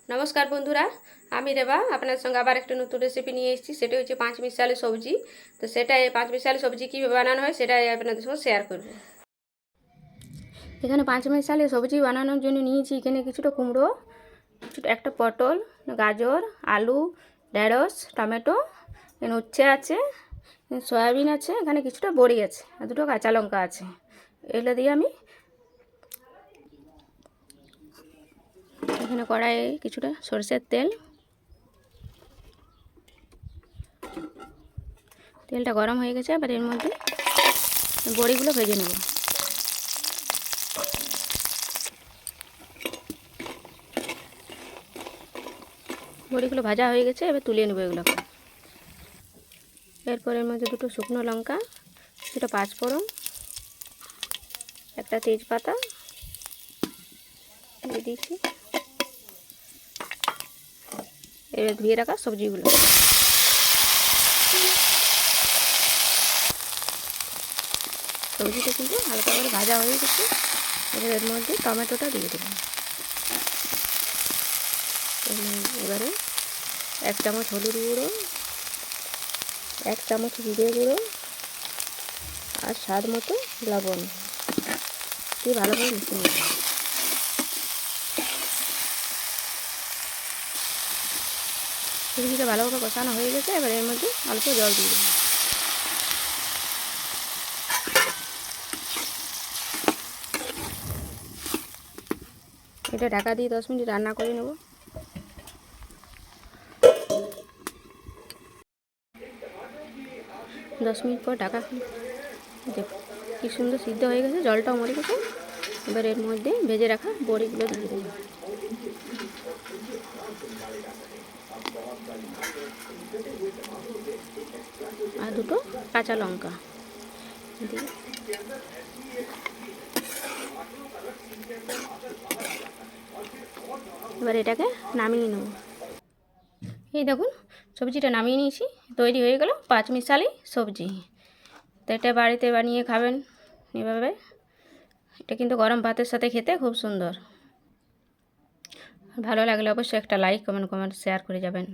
নমস্কার বন্ধুরা, আমি রেবা আপনার সঙ্গে আবার একটা নতুন রেসিপি নিয়ে এসেছি। সেটা হচ্ছে পাঁচ মিশালি সবজি। তো সেটাই পাঁচ মিশালি সবজি কীভাবে বানানো হয় সেটাই আপনাদের সঙ্গে শেয়ার করব। এখানে পাঁচ মিশালি সবজি বানানোর জন্য নিয়েছি এখানে কিছুটা কুমড়ো, একটা পটল, গাজর, আলু, ঢেঁড়স, টমেটো, এখানে উচ্ছে আছে, সয়াবিন আছে, এখানে কিছুটা বড়ি আছে আর দুটো কাঁচা লঙ্কা আছে। এগুলো দিয়ে আমি এখানে কড়াইয়ে কিছুটা সরষের তেলটা গরম হয়ে গেছে। এবার এর মধ্যে বড়িগুলো ভেজে নেব। বড়িগুলো ভাজা হয়ে গেছে, এবার তুলে নেব এগুলোকে। এরপর এর মধ্যে দুটো শুকনো লঙ্কা, দুটো পাঁচফোড়ন, একটা তেজপাতা দিয়ে দিচ্ছি। এবার ধুয়ে রাখা সবজিগুলো সবজিটা কিন্তু হালকা করে ভাজা হয়ে গেছে। এবার এর মধ্যে টমেটোটা দিয়ে দেবেন। এবারে 1 চামচ হলুদ গুঁড়ো, 1 চামচ জিরে গুঁড়ো আর স্বাদ মতো লবণ দিয়ে ভালোভাবে মিশিয়ে নেব। সবজিটা ভালোভাবে কষানো হয়ে গেছে। এবার এর মধ্যে অল্প জল দিয়ে দেবো। এটা ঢাকা দিয়ে 10 মিনিট রান্না করে নেব। দশ মিনিট পর ঢাকা দেখো কি সুন্দর সিদ্ধ হয়ে গেছে, জলটাও মরে গেছে। এবার এর মধ্যে ভেজে রাখা বড়িগুলো দিয়ে দেবো। আর দুটো কাঁচা লঙ্কা দিয়ে এবার এটাকে নামিয়ে নেব। এই দেখুন সবজিটা নামিয়ে নিয়েছি, তৈরি হয়ে গেল পাঁচ মিশালি সবজি। তো এটা বাড়িতে বানিয়ে খাবেন এভাবে। এটা কিন্তু গরম ভাতের সাথে খেতে খুব সুন্দর। ভালো লাগলে অবশ্যই একটা লাইক, কমেন্ট শেয়ার করে যাবেন।